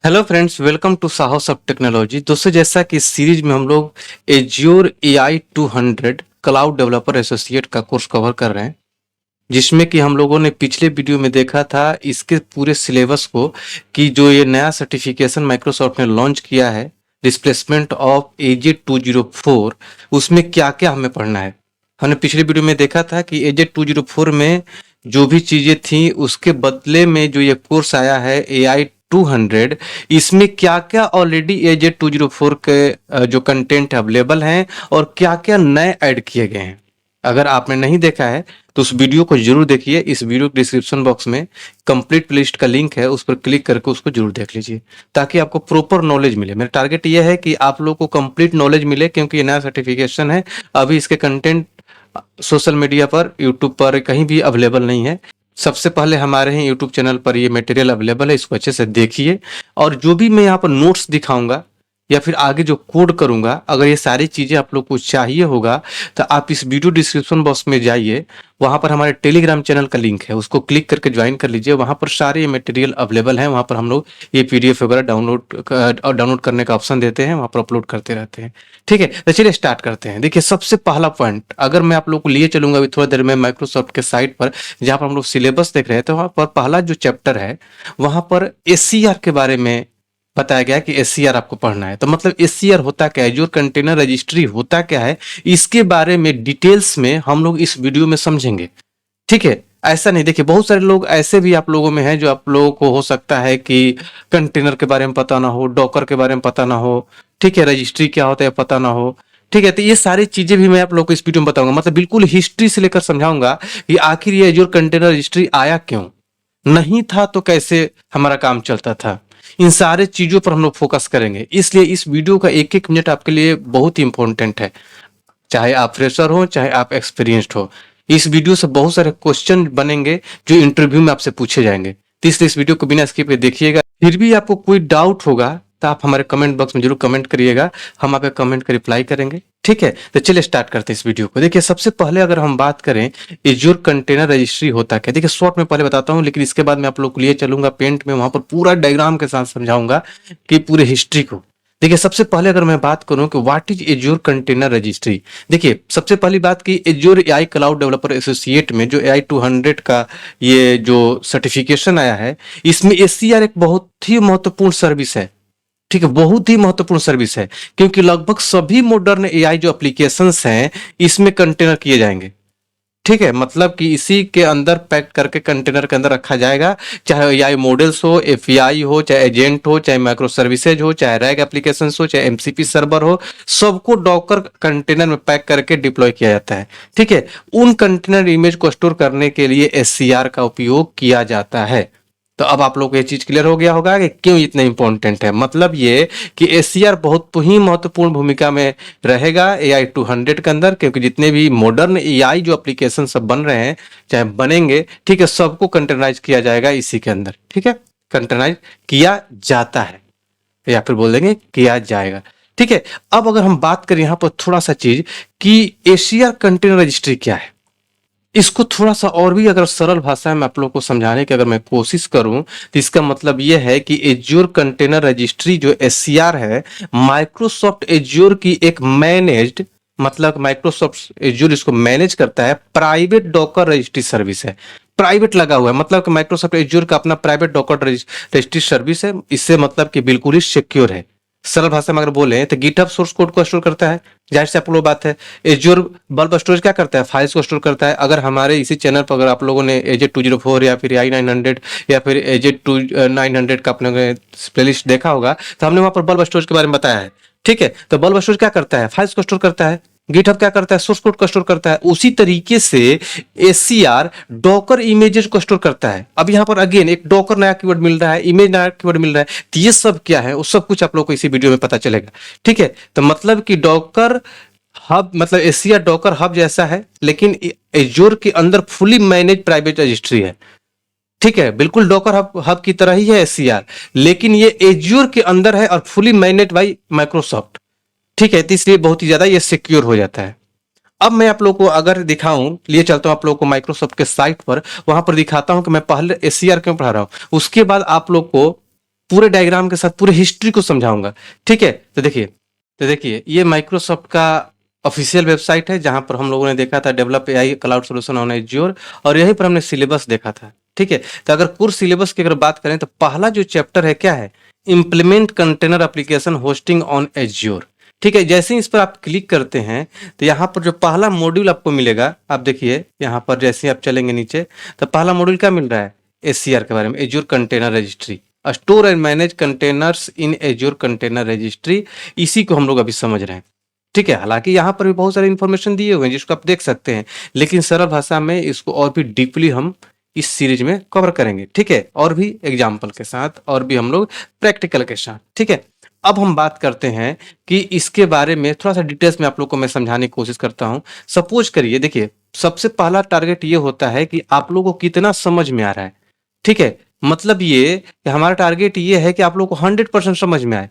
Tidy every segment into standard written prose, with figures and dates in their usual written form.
Hello friends, welcome to साहस of technology. दोस्तों, जैसा कि इस सीरीज में हम लोग azure AI 200 cloud developer associate का कोर्स कवर कर रहे हैं, जिसमें कि हम लोगों ने पिछले वीडियो में देखा था इसके पूरे सिलेबस को कि जो ये नया सर्टिफिकेशन माइक्रोसॉफ्ट ने लॉन्च किया है, रिप्लेसमेंट ऑफ एजे 204, उसमें क्या क्या हमें पढ़ना है। हमने पिछले वीडियो में देखा था कि एजे 204 में जो भी चीजें थी उसके बदले में जो ये कोर्स आया है एआई 200, इसमें क्या क्या ऑलरेडी एजे 204 के जो कंटेंट अवेलेबल हैं और क्या क्या नए ऐड किए गए हैं। अगर आपने नहीं देखा है तो उस वीडियो को जरूर देखिए। इस वीडियो के डिस्क्रिप्शन बॉक्स में कंप्लीट प्लेलिस्ट का लिंक है, उस पर क्लिक करके उसको जरूर देख लीजिए ताकि आपको प्रॉपर नॉलेज मिले। मेरा टारगेट ये है कि आप लोगों को कंप्लीट नॉलेज मिले, क्योंकि ये नया सर्टिफिकेशन है। अभी इसके कंटेंट सोशल मीडिया पर, यूट्यूब पर कहीं भी अवेलेबल नहीं है। सबसे पहले हमारे ही यूट्यूब चैनल पर ये मटेरियल अवेलेबल है, इसको अच्छे से देखिए। और जो भी मैं यहाँ पर नोट्स दिखाऊंगा या फिर आगे जो कोड करूंगा, अगर ये सारी चीजें आप लोग को चाहिए होगा तो आप इस वीडियो डिस्क्रिप्शन बॉक्स में जाइए, वहां पर हमारे टेलीग्राम चैनल का लिंक है, उसको क्लिक करके ज्वाइन कर लीजिए। वहां पर सारे मटेरियल अवेलेबल हैं। वहां पर हम लोग ये पीडीएफ वगैरह डाउनलोड करने का ऑप्शन देते हैं, वहां पर अपलोड करते रहते हैं। ठीक है, तो चलिए स्टार्ट करते हैं। देखिए, सबसे पहला पॉइंट अगर मैं आप लोग को लिए चलूंगा अभी थोड़ा देर में माइक्रोसॉफ्ट के साइट पर, जहां पर हम लोग सिलेबस देख रहे हैं, तो वहां पर पहला जो चैप्टर है वहां पर एससीआर के बारे में बताया गया कि एससीआर आपको पढ़ना है। तो मतलब एससीआर होता क्या है, एज्योर कंटेनर रजिस्ट्री होता क्या है, इसके बारे में डिटेल्स में हम लोग इस वीडियो में समझेंगे। ठीक है, ऐसा नहीं, देखिए बहुत सारे लोग ऐसे भी आप लोगों में हैं जो आप लोगों को हो सकता है कि कंटेनर के बारे में पता ना हो, डॉकर के बारे में पता ना हो, ठीक है, रजिस्ट्री क्या होता है पता ना हो। ठीक है, तो ये सारी चीजें भी मैं आप लोगों को इस वीडियो में बताऊंगा, मतलब बिल्कुल हिस्ट्री से लेकर समझाऊंगा कि आखिर ये एज्योर कंटेनर रजिस्ट्री आया क्यों, नहीं था तो कैसे हमारा काम चलता था। इन सारे चीजों पर हम लोग फोकस करेंगे, इसलिए इस वीडियो का एक एक मिनट आपके लिए बहुत ही इंपॉर्टेंट है। चाहे आप फ्रेशर हो, चाहे आप एक्सपीरियंस्ड हो, इस वीडियो से बहुत सारे क्वेश्चन बनेंगे जो इंटरव्यू में आपसे पूछे जाएंगे। तो इसलिए इस वीडियो को बिना स्किप के देखिएगा। फिर भी आपको कोई डाउट होगा तो आप हमारे कमेंट बॉक्स में जरूर कमेंट करिएगा, हम आपके कमेंट का रिप्लाई करेंगे। ठीक है, तो चलिए स्टार्ट करते हैं इस वीडियो को। देखिए, सबसे पहले अगर हम बात करें एज्योर कंटेनर रजिस्ट्री होता क्या, देखिए शॉर्ट में पहले बताता हूँ, लेकिन इसके बाद मैं आप लोग को लिए चलूंगा पेंट में, वहां पर पूरा डायग्राम के साथ समझाऊंगा कि पूरे हिस्ट्री को। देखिए, सबसे पहले अगर मैं बात करूं कि what is azure container registry, देखिए सबसे पहली बात की azure AI cloud developer associate में जो एआई 200 का ये जो सर्टिफिकेशन आया है, इसमें एससीआर एक बहुत ही महत्वपूर्ण सर्विस है। ठीक है, बहुत ही महत्वपूर्ण सर्विस है, क्योंकि लगभग सभी मॉडर्न एआई जो एप्लीकेशंस हैं इसमें कंटेनर किए जाएंगे। ठीक है, मतलब कि इसी के अंदर पैक करके कंटेनर के अंदर रखा जाएगा, चाहे एआई मॉडल्स हो, एपीआई हो, चाहे एजेंट हो, चाहे माइक्रो सर्विसेज हो, चाहे रैग एप्लीकेशन हो, चाहे एमसीपी सर्वर हो, सबको डॉकर कंटेनर में पैक करके डिप्लॉय किया जाता है। ठीक है, उन कंटेनर इमेज को स्टोर करने के लिए एससीआर का उपयोग किया जाता है। तो अब आप लोग को ये चीज क्लियर हो गया होगा कि क्यों इतना इंपॉर्टेंट है। मतलब ये कि एससीआर बहुत ही महत्वपूर्ण भूमिका में रहेगा एआई 200 के अंदर, क्योंकि जितने भी मॉडर्न एआई जो एप्लीकेशन सब बन रहे हैं, चाहे बनेंगे, ठीक है, सबको कंटेनराइज किया जाएगा इसी के अंदर। ठीक है, कंटेनराइज किया जाता है या फिर बोल देंगे किया जाएगा। ठीक है, अब अगर हम बात करें यहां पर थोड़ा सा चीज कि एशिया कंटेनर रजिस्ट्री क्या है, इसको थोड़ा सा और भी अगर सरल भाषा में आप लोगों को समझाने की अगर मैं कोशिश करूं तो इसका मतलब यह है कि एज्योर कंटेनर रजिस्ट्री जो एससीआर है, माइक्रोसॉफ्ट एज्योर की एक मैनेज्ड, मतलब माइक्रोसॉफ्ट एज्योर इसको मैनेज करता है, प्राइवेट डॉकर रजिस्ट्री सर्विस है। प्राइवेट लगा हुआ है, मतलब कि माइक्रोसॉफ्ट एज्योर का अपना प्राइवेट डॉकर रजिस्ट्री सर्विस है। इससे मतलब कि बिल्कुल ही सिक्योर है। सरल भाषा में अगर बोले तो गिटहब सोर्स कोड को स्टोर करता है, जाहिर से आप लोग बात है। एज्योर बल्ब स्टोरेज क्या करता है, फाइल्स को स्टोर करता है। अगर हमारे इसी चैनल पर अगर आप लोगों ने एजे 204 या फिर आई 900 या फिर एजे 900 का अपने प्लेलिस्ट देखा होगा, तो हमने वहां पर बल्ब स्टोरेज के बारे में बताया है। ठीक है, तो बल्ब स्टोरेज क्या करता है, फाइल्स को स्टोर करता है। गिटहब क्या करता है, सोर्स कोड को स्टोर करता है। उसी तरीके से एससीआर डॉकर इमेजेस को स्टोर करता है। अब यहाँ पर अगेन एक डॉकर नया कीवर्ड मिल रहा है, इमेज नया कीवर्ड मिल रहा है, तो ये सब क्या है वो सब कुछ आप लोग को इसी वीडियो में पता चलेगा। ठीक है, तो मतलब कि डॉकर हब, मतलब एससीआर डॉकर हब जैसा है, लेकिन एज्योर के अंदर फुली मैनेज प्राइवेट रजिस्ट्री है। ठीक है, बिल्कुल डॉकर हब की तरह ही है एससीआर, लेकिन ये एज्योर के अंदर है और फुली मैनेज बाय माइक्रोसॉफ्ट। ठीक है, तो इसलिए बहुत ही ज्यादा ये सिक्योर हो जाता है। अब मैं आप लोग को अगर दिखाऊं, लिए चलता हूं आप लोग को माइक्रोसॉफ्ट के साइट पर, वहां पर दिखाता हूं कि मैं पहले एससीआर क्यों पढ़ा रहा हूं, उसके बाद आप लोग को पूरे डायग्राम के साथ पूरे हिस्ट्री को समझाऊंगा। ठीक है, तो देखिए ये माइक्रोसॉफ्ट का ऑफिशियल वेबसाइट है जहां पर हम लोगों ने देखा था develop AI cloud solution on azure, और यहीं पर हमने सिलेबस देखा था। ठीक है, तो अगर कोर्स सिलेबस की अगर बात करें तो पहला जो चैप्टर है क्या है, implement container application hosting on azure. ठीक है, जैसे ही इस पर आप क्लिक करते हैं तो यहाँ पर जो पहला मॉड्यूल आपको मिलेगा, आप देखिए यहाँ पर जैसे ही आप चलेंगे नीचे तो पहला मॉड्यूल क्या मिल रहा है, एसीआर के बारे में, azure container registry, store and manage containers in azure container registry. इसी को हम लोग अभी समझ रहे हैं। ठीक है, हालांकि यहाँ पर भी बहुत सारे इन्फॉर्मेशन दिए हुए हैं जिसको आप देख सकते हैं, लेकिन सरल भाषा में इसको और भी डीपली हम इस सीरीज में कवर करेंगे। ठीक है, और भी एग्जाम्पल के साथ और भी हम लोग प्रैक्टिकल के साथ। ठीक है, अब हम बात करते हैं कि इसके बारे में थोड़ा सा डिटेल्स में आप लोग को मैं समझाने की कोशिश करता हूं। सपोज करिए, देखिए सबसे पहला टारगेट ये होता है कि आप लोगों को कितना समझ में आ रहा है। ठीक है, मतलब ये कि हमारा टारगेट ये है कि आप लोग को 100% समझ में आए।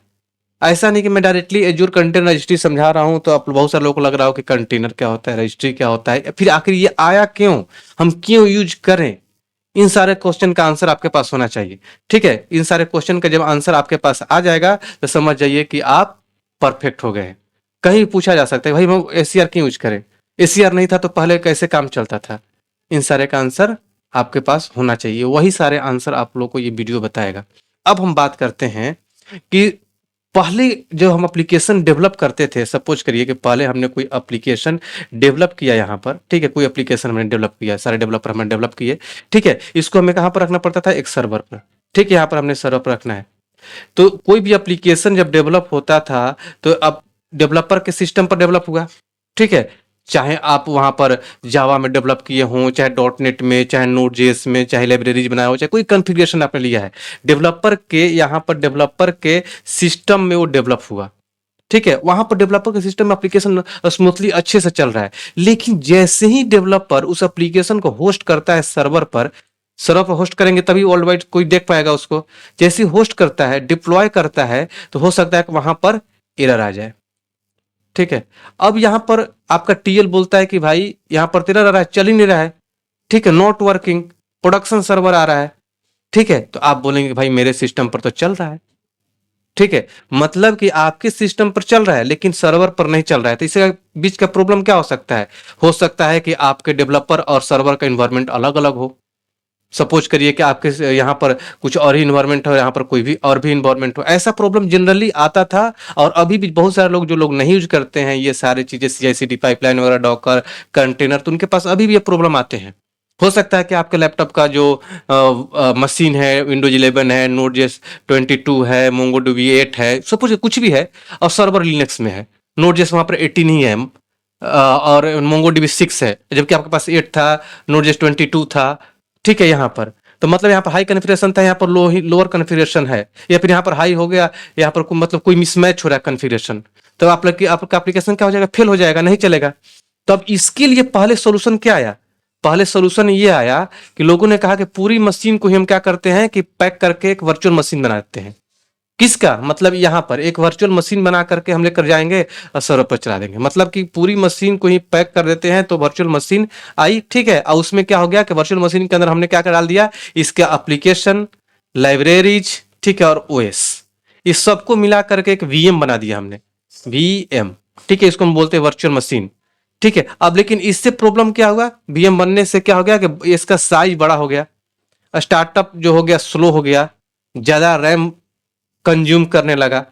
ऐसा नहीं कि मैं डायरेक्टली एज्योर कंटेनर रजिस्ट्री समझा रहा हूं तो आप बहुत सारे लोगों को लग रहा हो कि कंटेनर क्या होता है, रजिस्ट्री क्या होता है, फिर आखिर ये आया क्यों, हम क्यों यूज करें। इन सारे क्वेश्चन का आंसर आपके पास होना चाहिए। ठीक है, इन सारे क्वेश्चन का जब आंसर आपके पास आ जाएगा तो समझ जाइए कि आप परफेक्ट हो गए हैं। कहीं पूछा जा सकता है भाई हम एसीआर क्यों यूज करें, एसीआर नहीं था तो पहले कैसे काम चलता था। इन सारे का आंसर आपके पास होना चाहिए, वही सारे आंसर आप लोग को ये वीडियो बताएगा। अब हम बात करते हैं कि पहले जो हम एप्लीकेशन डेवलप करते थे, सपोज करिए कि पहले हमने कोई एप्लीकेशन डेवलप किया यहाँ पर। ठीक है, कोई एप्लीकेशन हमने डेवलप किया, सारे डेवलपर हमने डेवलप किए। ठीक है, इसको हमें कहाँ पर रखना पड़ता था, एक सर्वर पर। ठीक है, यहाँ पर हमने सर्वर पर रखना है। तो कोई भी एप्लीकेशन जब डेवलप होता था तो अब डेवलपर के सिस्टम पर डेवलप हुआ। ठीक है, चाहे आप वहां पर जावा में डेवलप किए हों, चाहे डॉट नेट में, चाहे नोड जेएस में, चाहे लाइब्रेरीज बनाया हो, चाहे कोई कॉन्फ़िगरेशन आपने लिया है, डेवलपर के यहाँ पर डेवलपर के सिस्टम में वो डेवलप हुआ। ठीक है, वहां पर डेवलपर के सिस्टम में एप्लीकेशन स्मूथली अच्छे से चल रहा है। लेकिन जैसे ही डेवलपर उस एप्लीकेशन को होस्ट करता है सर्वर पर, सर्वर पर होस्ट करेंगे तभी वर्ल्ड वाइड कोई देख पाएगा उसको। जैसे ही होस्ट करता है, डिप्लॉय करता है, तो हो सकता है कि वहां पर एरर आ जाए। ठीक है, अब यहां पर आपका टीएल बोलता है कि भाई यहां पर एरर आ रहा है, चल ही नहीं रहा है। ठीक है, नॉट वर्किंग, प्रोडक्शन सर्वर आ रहा है। ठीक है, तो आप बोलेंगे भाई मेरे सिस्टम पर तो चल रहा है। ठीक है, मतलब कि आपके सिस्टम पर चल रहा है लेकिन सर्वर पर नहीं चल रहा है। तो इसके बीच का प्रॉब्लम क्या हो सकता है कि आपके डेवलपर और सर्वर का इन्वायरमेंट अलग अलग हो। सपोज करिए कि आपके यहाँ पर कुछ और ही इन्वायरमेंट हो, यहाँ पर कोई भी और भी इन्वायरमेंट हो। ऐसा प्रॉब्लम जनरली आता था, और अभी भी बहुत सारे लोग जो लोग नहीं यूज करते हैं ये सारी चीजें, सीआईसीडी पाइपलाइन वगैरह, डॉकर, कंटेनर, तो उनके पास अभी भी ये प्रॉब्लम आते हैं। हो सकता है कि आपके लैपटॉप का जो मशीन है, विंडोज 11 है, नोड जेएस 22 है, मोंगोडीबी 8 है, सपोज कुछ भी है, और सर्वर लिनक्स में है, नोड जेएस वहां पर 18 ही है, और मोंगोडीबी 6 है, जबकि आपके पास 8 था, नोड जेएस 22 था। ठीक है, यहाँ पर तो मतलब यहाँ पर हाई कॉन्फ़िगरेशन था, यहाँ पर लोअर कॉन्फ़िगरेशन है, या फिर यहाँ पर हाई हो गया, यहाँ पर मतलब कोई मिसमैच हो रहा है कॉन्फ़िगरेशन, तो आपका एप्लीकेशन क्या हो जाएगा, फेल हो जाएगा, नहीं चलेगा। तो अब इसके लिए पहले सोल्यूशन क्या आया, पहले सोल्यूशन ये आया कि लोगों ने कहा कि पूरी मशीन को ही हम क्या करते हैं कि पैक करके एक वर्चुअल मशीन बना देते हैं। किसका मतलब, यहाँ पर एक वर्चुअल मशीन बना करके हम लेकर जाएंगे और सर्वर पर चला देंगे। मतलब कि पूरी मशीन को ही पैक कर देते हैं, तो वर्चुअल मशीन आई। ठीक है, और उसमें क्या हो गया कि वर्चुअल मशीन के अंदर हमने क्या कर डाल दिया, इसका एप्लीकेशन, लाइब्रेरीज, ठीक है, और ओएस, इस सबको मिला करके एक वीएम बना दिया हमने, वीएम। ठीक है, इसको हम बोलते हैं वर्चुअल मशीन। ठीक है, अब लेकिन इससे प्रॉब्लम क्या हुआ, वीएम बनने से क्या हो गया कि इसका साइज बड़ा हो गया, स्टार्टअप जो हो गया स्लो हो गया, ज्यादा रैम कंज्यूम करने लगा।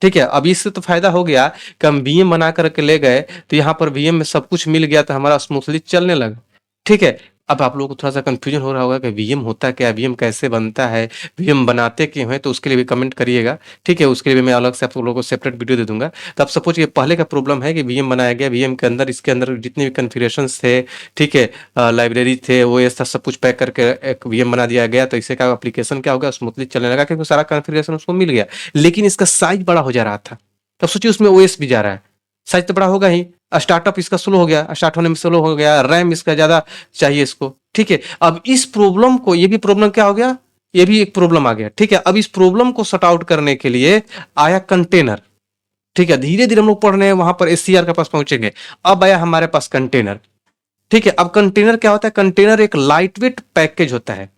ठीक है, अब इससे तो फायदा हो गया कि हम वीएम बना करके ले गए तो यहाँ पर वीएम में सब कुछ मिल गया, तो हमारा स्मूथली चलने लगा। ठीक है, अब आप लोगों को थोड़ा सा कंफ्यूजन हो रहा होगा कि वीएम होता क्या है, वीएम कैसे बनता है, वीएम बनाते क्यों है, तो उसके लिए भी कमेंट करिएगा। ठीक है, उसके लिए भी मैं अलग से आप लोगों को सेपरेट वीडियो दे दूंगा। तो आप सपोज ये पहले का प्रॉब्लम है कि वीएम बनाया गया, वीएम के अंदर इसके अंदर जितने भी कन्फिगरेशंस थे, ठीक है, लाइब्रेरी थे, वो ये सब कुछ पैक करके एक वीएम बना दिया गया, तो इससे क्या एप्लीकेशन क्या हो गया, स्मूथली चलने लगा क्योंकि सारा कन्फिगरेशन उसको मिल गया। लेकिन इसका साइज बड़ा हो जा रहा था, तब सोचिए उसमें ओएस भी जा रहा है, साइज तो बड़ा होगा ही, स्टार्टअप इसका स्लो हो गया, स्टार्ट होने में स्लो हो गया, रैम इसका ज्यादा चाहिए इसको। ठीक है, अब इस प्रॉब्लम को, ये भी प्रॉब्लम क्या हो गया, ये भी एक प्रॉब्लम आ गया। ठीक है, अब इस प्रॉब्लम को सॉर्ट आउट करने के लिए आया कंटेनर। ठीक है, धीरे धीरे हम लोग पढ़ रहे हैं, वहां पर एससीआर के पास पहुंचेंगे। अब आया हमारे पास कंटेनर। ठीक है, अब कंटेनर क्या होता है, कंटेनर एक लाइट वेट पैकेज होता है।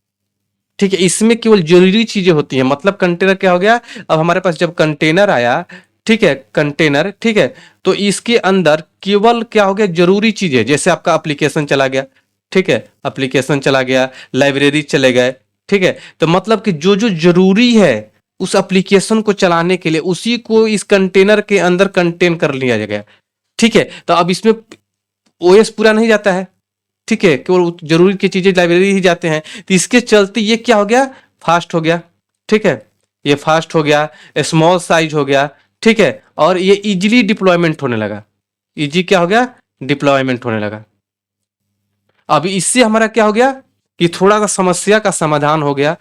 ठीक है, इसमें केवल जरूरी चीजें होती हैं। मतलब कंटेनर क्या हो गया, अब हमारे पास जब कंटेनर आया, ठीक है, कंटेनर, ठीक है, तो इसके अंदर केवल क्या हो गया, जरूरी चीजें, जैसे आपका एप्लीकेशन चला गया, ठीक है, एप्लीकेशन चला गया, लाइब्रेरी चले गए, ठीक है, तो मतलब कि जो जो जरूरी है उस एप्लीकेशन को चलाने के लिए उसी को इस कंटेनर के अंदर कंटेन कर लिया गया। ठीक है, तो अब इसमें ओएस पूरा नहीं जाता है, ठीक है, केवल जरूरी की चीजें लाइब्रेरी ही जाते हैं, तो इसके चलते ये क्या हो गया, फास्ट हो गया, ठीक है, ये फास्ट हो गया, स्मॉल साइज हो गया, ठीक है, और ये इजीली डिप्लॉयमेंट होने लगा, इजी क्या हो गया, डिप्लॉयमेंट होने लगा। अब इससे हमारा क्या हो गया कि थोड़ा सा समस्या का समाधान हो गया,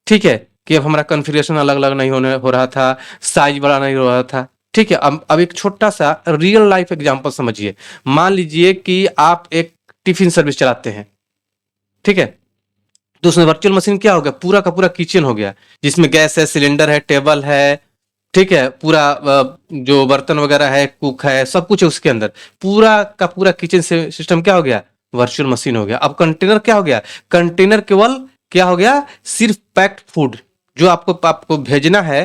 ठीक है, कि अब हमारा कॉन्फ़िगरेशन अलग अलग नहीं होने हो रहा था, साइज बड़ा नहीं हो रहा था, ठीक है। अब एक छोटा सा रियल लाइफ एग्जांपल समझिए। मान लीजिए कि आप एक टिफिन सर्विस चलाते हैं, ठीक है, तो उसमें वर्चुअल मशीन क्या हो गया, पूरा का पूरा किचन हो गया, जिसमें गैस है, सिलेंडर है, टेबल है, ठीक है, पूरा जो बर्तन वगैरह है, कुक है, सब कुछ है उसके अंदर, पूरा का पूरा किचन सिस्टम क्या हो गया, वर्चुअल मशीन हो गया। अब कंटेनर क्या हो गया, कंटेनर केवल क्या हो गया, सिर्फ पैक्ड फूड जो आपको आपको भेजना है,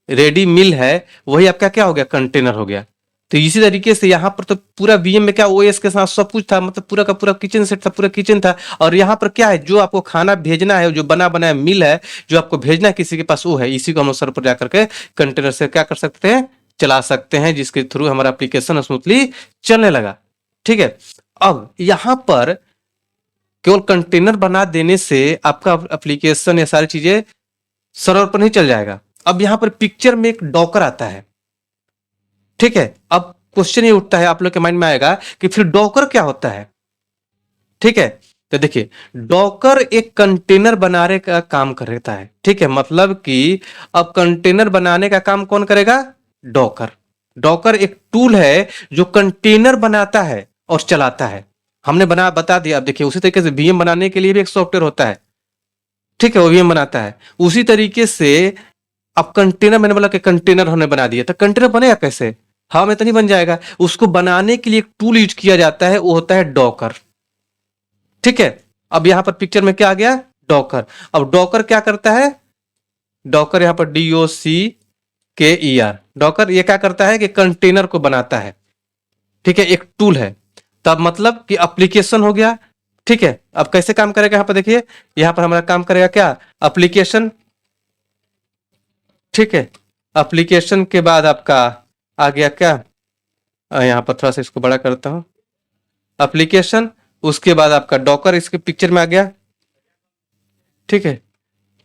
रेडी मिल है, वही आपका क्या हो गया, कंटेनर हो गया। तो इसी तरीके से यहाँ पर तो पूरा वीएम में क्या ओएस के साथ सब कुछ था, मतलब पूरा का पूरा किचन सेट था, पूरा किचन था। और यहाँ पर क्या है, जो आपको खाना भेजना है, जो बना बनाया मिल है, जो आपको भेजना है किसी के पास, वो है, इसी को हम सर पर जाकर के कंटेनर से क्या कर सकते हैं, चला सकते हैं, जिसके थ्रू हमारा एप्लीकेशन स्मूथली चलने लगा। ठीक है, अब यहाँ पर केवल कंटेनर बना देने से आपका एप्लीकेशन या सारी चीजें सर्वर पर नहीं चल जाएगा। अब यहाँ पर पिक्चर में एक डॉकर आता है, ठीक है। अब क्वेश्चन ये उठता है, आप लोग के माइंड में आएगा कि फिर डॉकर क्या होता है, ठीक है। तो देखिए, डॉकर एक कंटेनर बनाने का काम करता है, ठीक है, मतलब कि अब कंटेनर बनाने का काम कौन करेगा, डॉकर। डॉकर एक टूल है जो कंटेनर बनाता है और चलाता है। हमने बता दिया। अब देखिए, उसी तरीके से वीएम बनाने के लिए भी एक सॉफ्टवेयर होता है, ठीक है, वो वीएम बनाता है। उसी तरीके से अब कंटेनर, मैंने बोला कि कंटेनर हमने बना दिया, तो कंटेनर बनेगा कैसे, हवा में तो नहीं बन जाएगा। उसको बनाने के लिए एक टूल यूज किया जाता है, वो होता है डॉकर, ठीक है। अब यहां पर पिक्चर में क्या आ गया, डॉकर। अब डॉकर क्या करता है, डॉकर यहां पर DOCKER, डॉकर ये क्या करता है कि कंटेनर को बनाता है, ठीक है, एक टूल है। तब मतलब कि एप्लीकेशन हो गया, ठीक है। अब कैसे काम करेगा, यहां पर देखिए, यहां पर हमारा काम करेगा क्या, एप्लीकेशन, ठीक है। एप्लीकेशन के बाद आपका आ गया क्या, यहां पर थोड़ा सा इसको बड़ा करता हूं, एप्लीकेशन, उसके बाद आपका डॉकर इसके पिक्चर में आ गया, ठीक है,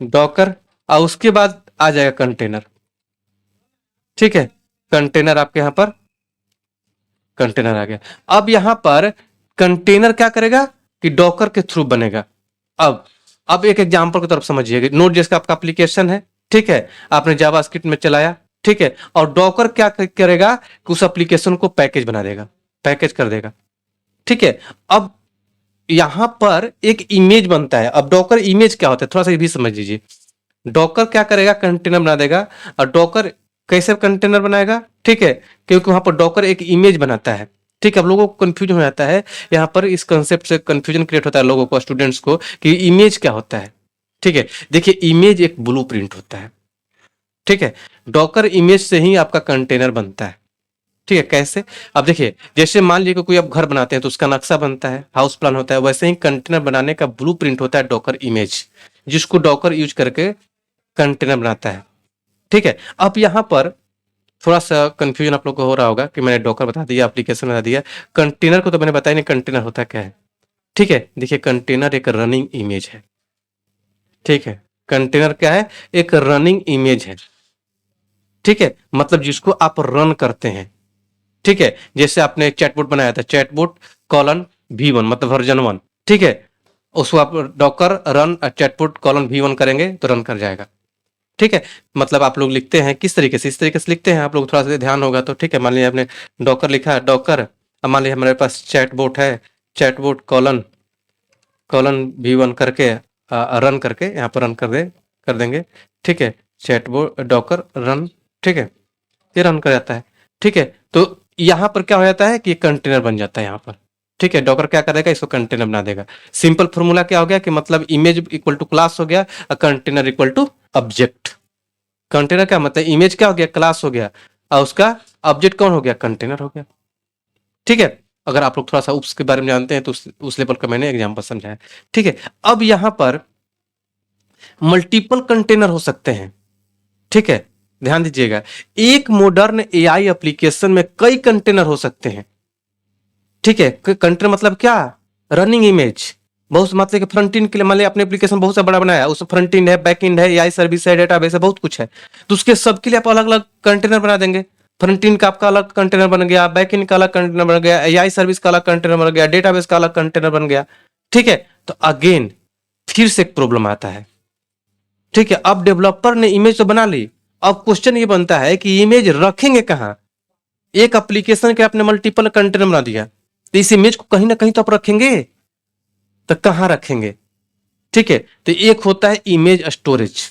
डॉकर, और उसके बाद आ जाएगा कंटेनर, ठीक है, कंटेनर आपके यहां पर कंटेनर आ गया। अब यहां पर कंटेनर क्या करेगा कि डॉकर के थ्रू बनेगा। अब अब एक एग्जांपल की तरफ समझिएगा। नोट जैसे आपका एप्लीकेशन है, ठीक है, आपने जावास्क्रिप्ट में चलाया, ठीक है, और डॉकर क्या करेगा कि उस एप्लीकेशन को पैकेज बना देगा, पैकेज कर देगा, ठीक है। अब यहां पर एक इमेज बनता है। अब डॉकर इमेज क्या होता है, थोड़ा सा ये भी समझ लीजिए। डॉकर क्या करेगा, कंटेनर बना देगा। और डॉकर कैसे कंटेनर बनाएगा, ठीक है, क्योंकि वहां पर डॉकर एक इमेज बनाता है, ठीक है। अब लोगों को कंफ्यूजन हो जाता है, यहाँ पर इस कंसेप्ट से कंफ्यूजन क्रिएट होता है लोगों को, स्टूडेंट्स को, कि इमेज क्या होता है, ठीक है। देखिए, इमेज एक ब्लूप्रिंट होता है, ठीक है। डॉकर इमेज से ही आपका कंटेनर बनता है, ठीक है। कैसे, अब देखिए, जैसे मान लीजिए कोई आप घर बनाते हैं तो उसका नक्शा बनता है, हाउस प्लान होता है, वैसे ही कंटेनर बनाने का ब्लूप्रिंट होता है डॉकर इमेज, जिसको डॉकर यूज करके कंटेनर बनाता है, ठीक है। अब यहाँ पर थोड़ा सा कंफ्यूजन आप लोग को हो रहा होगा कि मैंने डॉकर बता दिया, एप्लीकेशन बता दिया, कंटेनर को तो मैंने बताया नहीं कंटेनर होता क्या है, ठीक है। देखिए, कंटेनर एक रनिंग इमेज है, ठीक है। कंटेनर क्या है, एक रनिंग इमेज है, ठीक है, मतलब जिसको आप रन करते हैं, ठीक है। जैसे आपने चैटबॉट बनाया था, चैटबॉट:V1 मतलब वर्जन 1, ठीक है, उसको आप डॉकर रन चैटबॉट:V1 करेंगे तो रन कर जाएगा, ठीक है। मतलब आप लोग लिखते हैं किस तरीके से, इस तरीके से लिखते हैं, आप लोग थोड़ा सा ध्यान होगा तो, ठीक है। मान लीजिए आपने डॉकर लिखा है, डॉकर, अब मान लीजिए हमारे पास चैटबॉट है, चैटबॉट कॉलन कॉलन V1 करके रन करके यहाँ पर रन कर देंगे, ठीक है। चैटबॉट डॉकर रन, ठीक है, ये रन कर जाता है, ठीक है। तो यहाँ पर क्या हो जाता है कि कंटेनर बन जाता है यहाँ पर, ठीक है, डॉकर क्या करेगा, इसको कंटेनर बना देगा। सिंपल फॉर्मूला क्या हो गया कि मतलब इमेज इक्वल टू क्लास हो गया और container equal to object. Container क्या मतलब इमेज क्या हो गया, क्लास हो गया, और उसका ऑब्जेक्ट कौन हो गया, कंटेनर हो गया। ठीक है, अगर आप लोग थोड़ा सा उस के बारे में जानते हैं तो उस लेवल का मैंने एग्जांपल समझाया। ठीक है, अब यहां पर मल्टीपल कंटेनर हो सकते हैं। ठीक है, ध्यान दीजिएगा, एक मॉडर्न एआई एप्लीकेशन में कई कंटेनर हो सकते हैं। ठीक है, कंटेनर मतलब क्या, रनिंग इमेज। बहुत मतलब कि फ्रंट एंड के लिए मान लिया अपने एप्लीकेशन बहुत सा बड़ा बनाया है, उसमें फ्रंट एंड है, बैक एंड है, एआई सर्विस है, डेटाबेस है, बहुत कुछ है। तो उसके सबके लिए आप अलग अलग कंटेनर बना देंगे। फ्रंट एंड का आपका अलग कंटेनर बन गया, बैक एंड का अलग कंटेनर बन गया, एआई सर्विस का अलग कंटेनर बन गया, डेटाबेस का अलग कंटेनर बन गया। ठीक है, तो अगेन फिर से एक प्रॉब्लम आता है। ठीक है, अब डेवलपर ने इमेज तो बना ली, अब क्वेश्चन ये बनता है कि इमेज रखेंगे कहां। एक एप्लीकेशन के आपने मल्टीपल कंटेनर बना दिया, तो इस इमेज को कहीं ना कहीं तो आप रखेंगे, तो कहां रखेंगे। ठीक है, तो एक होता है इमेज स्टोरेज।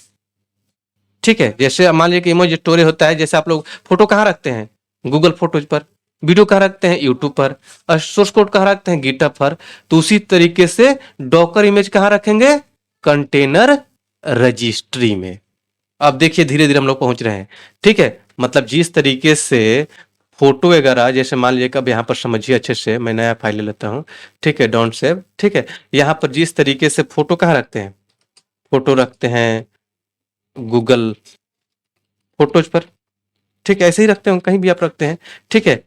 ठीक है, जैसे मान लीजिए कि इमेज स्टोरेज होता है, जैसे आप लोग फोटो कहां रखते हैं, गूगल फोटोज पर। वीडियो कहां रखते हैं, यूट्यूब पर। और सोर्स कोड कहां रखते हैं, गिटहब पर। तो उसी तरीके से डॉकर इमेज कहां रखेंगे, कंटेनर रजिस्ट्री में। अब देखिए धीरे धीरे हम लोग पहुंच रहे हैं। ठीक है, मतलब जिस तरीके से फोटो वगैरह, जैसे मान लीजिए कब यहाँ पर समझिए अच्छे से, मैं नया फाइल ले लेता हूँ। ठीक है, डोंट सेव। ठीक है, यहाँ पर जिस तरीके से फोटो कहाँ रखते हैं, फोटो रखते हैं गूगल फोटोज पर। ठीक है, ऐसे ही रखते हैं, कहीं भी आप रखते हैं। ठीक है,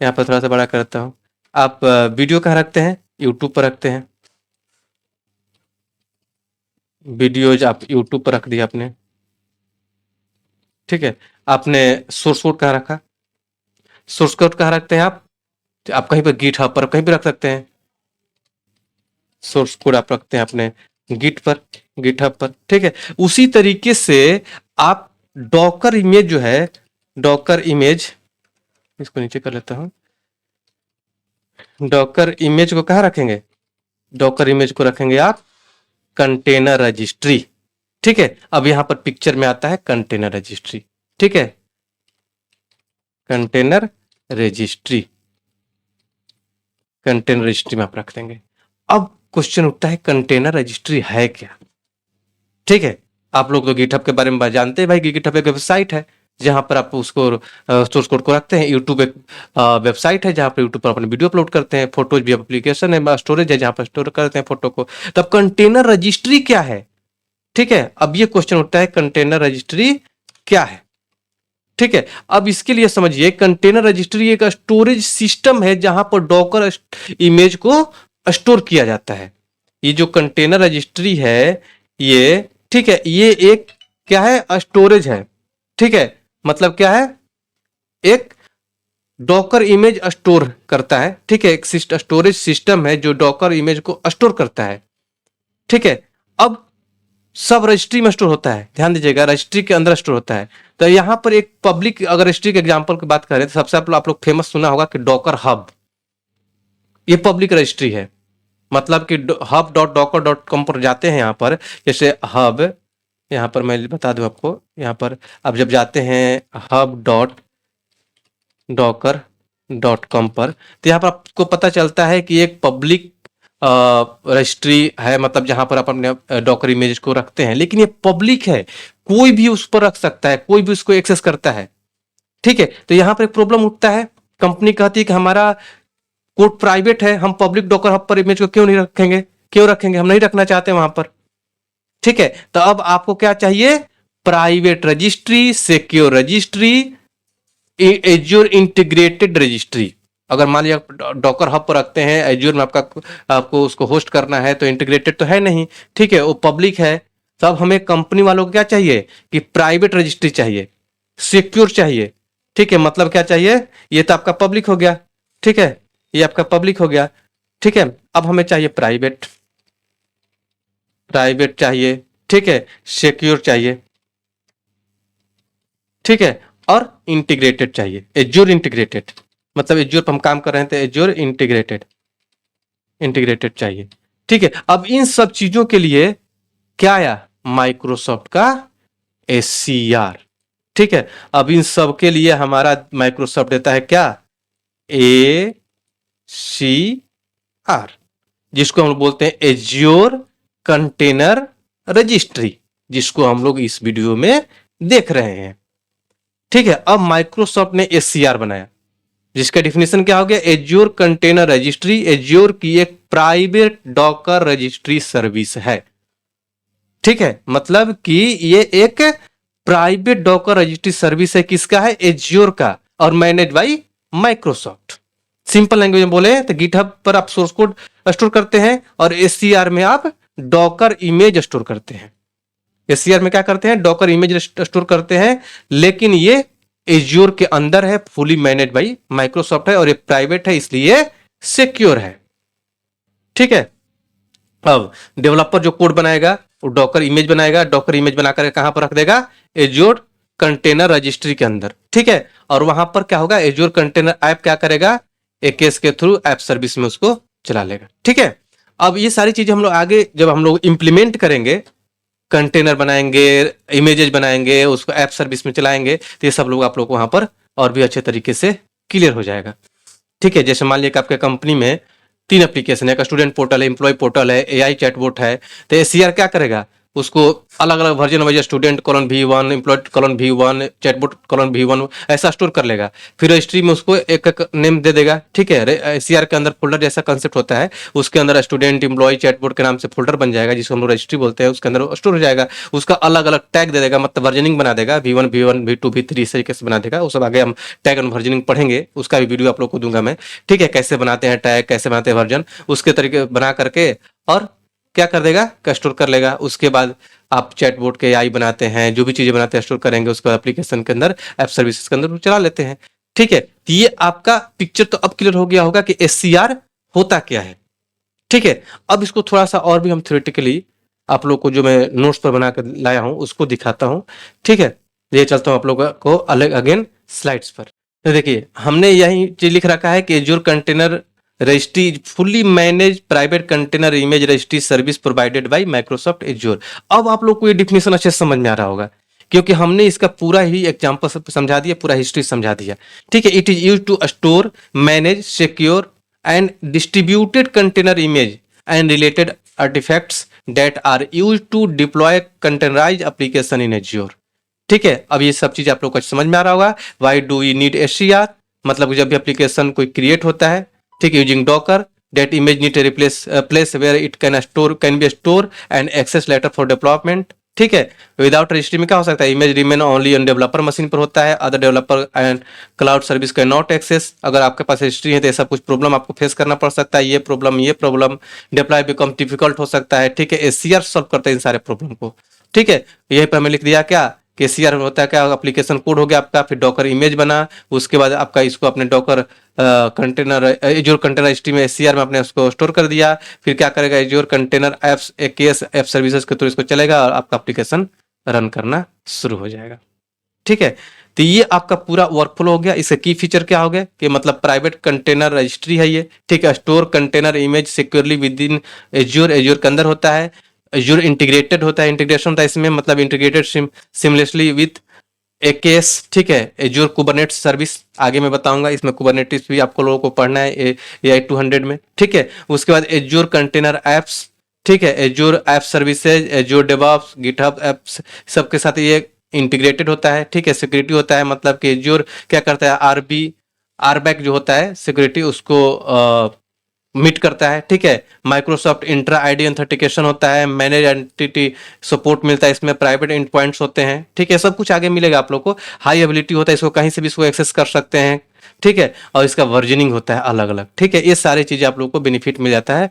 यहाँ पर थोड़ा सा बड़ा करता हूँ। आप वीडियो कहाँ रखते हैं, यूट्यूब पर रखते हैं। वीडियोज आप यूट्यूब पर रख दिया आपने। ठीक है, आपने सोर्स कोड कहाँ रखा, सोर्स कोड कहाँ रखते हैं आप, तो आप कहीं पर गिटहब पर कहीं भी रख सकते हैं। सोर्स कोड आप रखते हैं अपने गिटहब पर। ठीक है, उसी तरीके से आप डॉकर इमेज जो है, डॉकर इमेज, इसको नीचे कर लेता हूं। डॉकर इमेज को कहाँ रखेंगे, डॉकर इमेज को रखेंगे आप कंटेनर रजिस्ट्री। ठीक है, अब यहां पर पिक्चर में आता है कंटेनर रजिस्ट्री। ठीक है, कंटेनर रजिस्ट्री, कंटेनर रजिस्ट्री में आप रख देंगे। अब क्वेश्चन उठता है कंटेनर रजिस्ट्री है क्या। ठीक है, आप लोग तो गिटहब के बारे में जानते हैं भाई, गिटहब एक वेबसाइट है जहां पर आप उसको सोर्स कोड को रखते हैं। यूट्यूब एक वेबसाइट है जहां पर यूट्यूब पर अपने वीडियो अपलोड करते हैं। फोटोज भी एप्लीकेशन है, स्टोरेज है जहां पर स्टोर करते हैं फोटो को। तब कंटेनर रजिस्ट्री क्या है। ठीक है, अब ये क्वेश्चन उठता है कंटेनर रजिस्ट्री क्या है। ठीक है, अब इसके लिए समझिए कंटेनर रजिस्ट्री एक स्टोरेज सिस्टम है जहां पर डॉकर इमेज को स्टोर किया जाता है। ये जो कंटेनर रजिस्ट्री है ये, ठीक है, ये एक क्या है, स्टोरेज है। ठीक है, मतलब क्या है, एक डॉकर इमेज स्टोर करता है। ठीक है, एक स्टोरेज सिस्टम है जो डॉकर इमेज को स्टोर करता है। ठीक है, अब सब रजिस्ट्री में स्टोर होता है, ध्यान दीजिएगा, रजिस्ट्री के अंदर स्टोर होता है। तो यहां पर एक पब्लिक अगर रजिस्ट्री के एग्जांपल की बात करें तो सबसे आप लोग फेमस सुना होगा कि डॉकर हब, ये पब्लिक रजिस्ट्री है। मतलब कि hub dot Docker dot com पर जाते हैं, यहाँ पर जैसे हब, यहाँ पर मैं बता दूं आपको, यहाँ पर आप जब जाते हैं hub dot Docker dot com पर, तो यहाँ पर आपको पता चलता है कि एक पब्लिक रजिस्ट्री है, मतलब जहां पर आप अपने डॉकर इमेज को रखते हैं। लेकिन ये पब्लिक है, कोई भी उस पर रख सकता है, कोई भी उसको एक्सेस करता है। ठीक है, तो यहां पर एक प्रॉब्लम उठता है। कंपनी कहती है कि हमारा कोड प्राइवेट है, हम पब्लिक डॉकर हब पर इमेज को क्यों नहीं रखेंगे, क्यों रखेंगे, हम नहीं रखना चाहते वहां पर। ठीक है, तो अब आपको क्या चाहिए, private registry, secure registry, azure integrated registry. अगर मान लिया डॉकर हब पर रखते हैं, एज्योर में आपको उसको होस्ट करना है, तो इंटीग्रेटेड तो है नहीं। ठीक है, वो पब्लिक है। तो अब हमें कंपनी वालों को क्या चाहिए कि प्राइवेट रजिस्ट्री चाहिए, सिक्योर चाहिए। ठीक है, मतलब क्या चाहिए, ये तो आपका पब्लिक हो गया। ठीक है, ये आपका पब्लिक हो गया। ठीक है, अब हमें चाहिए प्राइवेट, प्राइवेट चाहिए। ठीक है, सिक्योर चाहिए। ठीक है, और इंटीग्रेटेड चाहिए, एज्योर इंटीग्रेटेड, मतलब एज्योर पर हम काम कर रहे हैं तो एज्योर इंटीग्रेटेड, इंटीग्रेटेड चाहिए। ठीक है, अब इन सब चीजों के लिए क्या आया, माइक्रोसॉफ्ट का एससीआर। ठीक है, अब इन सब के लिए हमारा माइक्रोसॉफ्ट देता है क्या, ए सी ECR, जिसको हम लोग बोलते हैं एज्योर कंटेनर रजिस्ट्री, जिसको हम लोग इस वीडियो में देख रहे हैं। ठीक है, अब माइक्रोसॉफ्ट ने SCR बनाया, जिसका डिफिनेशन क्या हो गया? एज्योर कंटेनर रजिस्ट्री एज्योर की एक प्राइवेट डॉकर रजिस्ट्री सर्विस है। ठीक है, मतलब कि ये एक प्राइवेट डॉकर रजिस्ट्री सर्विस है। किसका है? एज्योर का, और manage by Microsoft. Simple language में बोले तो गिटहब पर आप सोर्स कोड स्टोर करते हैं और SCR में आप डॉकर इमेज स्टोर करते हैं। SCR में क्या करते हैं? डॉकर इमेज स्टोर करते हैं, लेकिन ये एज्योर के अंदर है, फुली मैनेज बाय माइक्रोसॉफ्ट है और ये प्राइवेट है, इसलिए सिक्योर है। ठीक है, अब डेवलपर जो कोड बनाएगा वो डॉकर इमेज बनाएगा, डॉकर इमेज बनाकर कहां पर रख देगा? एज्योर कंटेनर रजिस्ट्री के अंदर। ठीक है, और वहां पर क्या होगा? एज्योर कंटेनर ऐप क्या करेगा? AKS के थ्रू ऐप सर्विस में उसको चला लेगा। ठीक है, अब ये सारी चीजें हम लोग आगे जब हम लोग इंप्लीमेंट करेंगे, कंटेनर बनाएंगे, इमेजेस बनाएंगे, उसको ऐप सर्विस में चलाएंगे, तो ये सब लोग आप लोग वहां पर और भी अच्छे तरीके से क्लियर हो जाएगा। ठीक है, जैसे मान लिया कि आपके कंपनी में 3 एप्लीकेशन है, एक स्टूडेंट पोर्टल है, एम्प्लॉय पोर्टल है, AI चैटबॉट है, तो SCR क्या करेगा? उसको अलग अलग version wise student colon V1, employee colon V1, chatbot colon V1 ऐसा स्टोर कर लेगा, फिर रजिस्ट्री में उसको एक एक नेम दे देगा। ठीक है, SCR के अंदर फोल्डर जैसा कंसेप्ट होता है, उसके अंदर स्टूडेंट एम्प्लॉय चैटबॉट के नाम से फोल्डर बन जाएगा, जिसको हम लोग रजिस्ट्री बोलते हैं, उसके अंदर स्टोर हो जाएगा। उसका अलग अलग टैग दे देगा, मतलब वर्जनिंग बना देगा, V1 V1 V2 V3 इस तरीके से बना देगा। वो सब आगे हम टैग एंड वर्जनिंग पढ़ेंगे, उसका भी वीडियो आप लोग को दूंगा मैं। ठीक है, कैसे बनाते हैं टैग, कैसे बनाते हैं वर्जन, उसके तरीके बना करके और क्या कर देगा? स्टोर कर लेगा। उसके बाद आप चैटबॉट के AI बनाते हैं, जो भी चीजें बनाते हैं स्टोर करेंगे, उसको एप्लीकेशन के अंदर ऐप सर्विसेज के अंदर चला लेते हैं। ठीक है, तो ये आपका पिक्चर तो अब क्लियर हो गया होगा कि SCR होता क्या है। ठीक है, अब इसको थोड़ा सा और भी हम थ्योरेटिकली आप लोग को जो मैं नोट्स पर बनाकर लाया हूं उसको दिखाता हूं। ठीक है, ये चलता हूं आप लोगों को अलग अगेन स्लाइड्स पर। तो देखिए, हमने यही चीज लिख रखा है कि azure container registry fully manage private container image registry service provided by Microsoft azure. अब आप लोग को ये डिफिनेशन अच्छे से समझ में आ रहा होगा, क्योंकि हमने इसका पूरा ही एग्जांपल समझा दिया, पूरा हिस्ट्री समझा दिया। ठीक है, it is used to store, manage, secure and distributed container image and related artifacts that are used to deploy containerized application in Azure। ठीक है, अब ये सब चीज आप लोग को समझ में आ रहा होगा। Why do we need SCR? मतलब जब भी एप्लीकेशन कोई क्रिएट होता है, ठीक है, using Docker, that image need a place where it can be stored and access later for deployment। ठीक है, विदाउट रजिस्ट्री में क्या हो सकता है? Image remain only on developer machine पर होता है, other developer and cloud service can not access. अगर आपके पास रजिस्ट्री है तो ऐसा कुछ प्रॉब्लम आपको फेस करना पड़ सकता है, ये प्रॉब्लम डिप्लॉय बिकम डिफिकल्ट हो सकता है। ठीक है, SCR सॉल्व करते हैं इन सारे प्रॉब्लम को। ठीक है, यही पर हमें लिख दिया क्या कि SCR होता है क्या? एप्लीकेशन कोड हो गया आपका, फिर डॉकर इमेज बना, उसके बाद आपका इसको अपने Docker container azure container registry में SCR में आपने उसको स्टोर कर दिया, फिर क्या करेगा? Azure container apps AKS app services के थ्रू इसको चलेगा और आपका एप्लीकेशन रन करना शुरू हो जाएगा। ठीक है, तो ये आपका पूरा वर्कफ्लो हो गया। इसका की फीचर क्या हो गया कि मतलब प्राइवेट कंटेनर रजिस्ट्री है ये। ठीक है, store container image securely with in azure के अंदर होता है। एज्योर इंटीग्रेटेड होता है, इंटीग्रेशन होता है इसमें, मतलब इंटीग्रेटेड सीमलेसली विथ AKS। ठीक है, एज्योर कुबरनेटिस सर्विस आगे मैं बताऊंगा, इसमें कुबरनेटिस भी आपको लोगों को पढ़ना है AI 200 में। ठीक है, उसके बाद एज्योर कंटेनर एप्स। ठीक है, azure app services, azure DevOps, GitHub apps, सबके साथ ये इंटीग्रेटेड होता है। ठीक है, सिक्योरिटी होता है, मतलब कि एज्योर क्या करता है? RBAC जो होता है सिक्योरिटी, उसको मीट करता है। ठीक है, माइक्रोसॉफ्ट इंट्रा आईडी ऑथेंटिकेशन होता है, मैनेज एंटिटी सपोर्ट मिलता है, इसमें प्राइवेट एंड पॉइंट्स होते हैं। ठीक है, सब कुछ आगे मिलेगा आप लोग को। हाई एबिलिटी होता है, इसको कहीं से भी इसको एक्सेस कर सकते हैं। ठीक है, और इसका वर्जनिंग होता है अलग अलग। ठीक है, ये सारी चीजें आप लोग को बेनिफिट मिल जाता है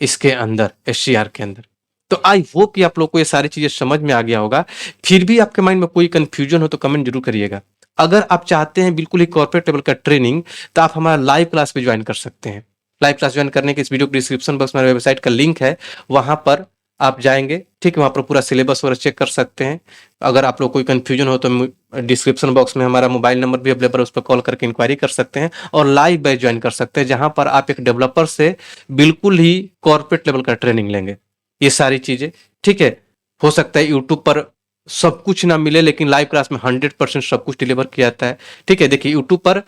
इसके अंदर, SCR के अंदर। तो आई होप कि आप लोग को ये सारी चीजें समझ में आ गया होगा। फिर भी आपके माइंड में कोई कंफ्यूजन हो तो कमेंट जरूर करिएगा। अगर आप चाहते हैं बिल्कुल ही कॉर्पोरेट लेवल का ट्रेनिंग, तो आप हमारा लाइव क्लास भी ज्वाइन कर सकते हैं। लाइव क्लास ज्वाइन करने के इस वीडियो के डिस्क्रिप्शन बॉक्स में वेबसाइट का लिंक है, वहां पर आप जाएंगे। ठीक है, वहां पर पूरा सिलेबस वगैरह चेक कर सकते हैं। अगर आप लोग कोई कंफ्यूजन हो तो डिस्क्रिप्शन बॉक्स में हमारा मोबाइल नंबर भी अवेलेबल है, उस पर कॉल करके इंक्वायरी कर सकते हैं और लाइव बैच ज्वाइन कर सकते हैं, जहां पर आप एक डेवलपर से बिल्कुल ही कॉर्पोरेट लेवल का ट्रेनिंग लेंगे। ये सारी चीजें, ठीक है, हो सकता है यूट्यूब पर सब कुछ ना मिले, लेकिन लाइव क्लास में 100% सब कुछ डिलीवर किया जाता है। ठीक है, देखिए यूट्यूब पर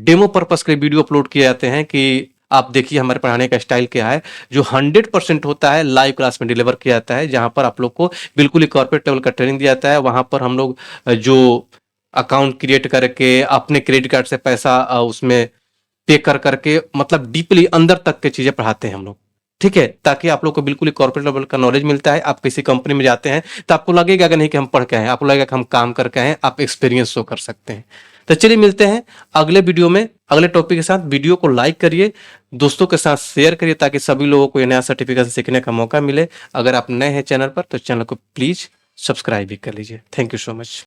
डेमो पर्पस के वीडियो अपलोड किए जाते हैं कि आप देखिए हमारे पढ़ाने का स्टाइल क्या है, जो 100% होता है लाइव क्लास में डिलीवर किया जाता है, जहाँ पर आप लोग को बिल्कुल ही कॉर्पोरेट लेवल का ट्रेनिंग दिया जाता है। वहाँ पर हम लोग जो अकाउंट क्रिएट करके अपने क्रेडिट कार्ड से पैसा उसमें पे कर करके मतलब डीपली अंदर तक के चीजें पढ़ाते हैं हम लोग, ठीक है, ताकि आप लोग को बिल्कुल ही कॉर्पोरेट लेवल का नॉलेज मिलता है। आप किसी कंपनी में जाते हैं तो आपको लगेगा कि नहीं कि हम पढ़ के आए हैं, आपको लगेगा कि हम काम करके आए हैं, आप एक्सपीरियंस शो कर सकते हैं। तो चलिए मिलते हैं अगले वीडियो में अगले टॉपिक के साथ। वीडियो को लाइक करिए, दोस्तों के साथ शेयर करिए, ताकि सभी लोगों को ये नया सर्टिफिकेशन सीखने का मौका मिले। अगर आप नए हैं चैनल पर तो चैनल को प्लीज सब्सक्राइब भी कर लीजिए। Thank you so much.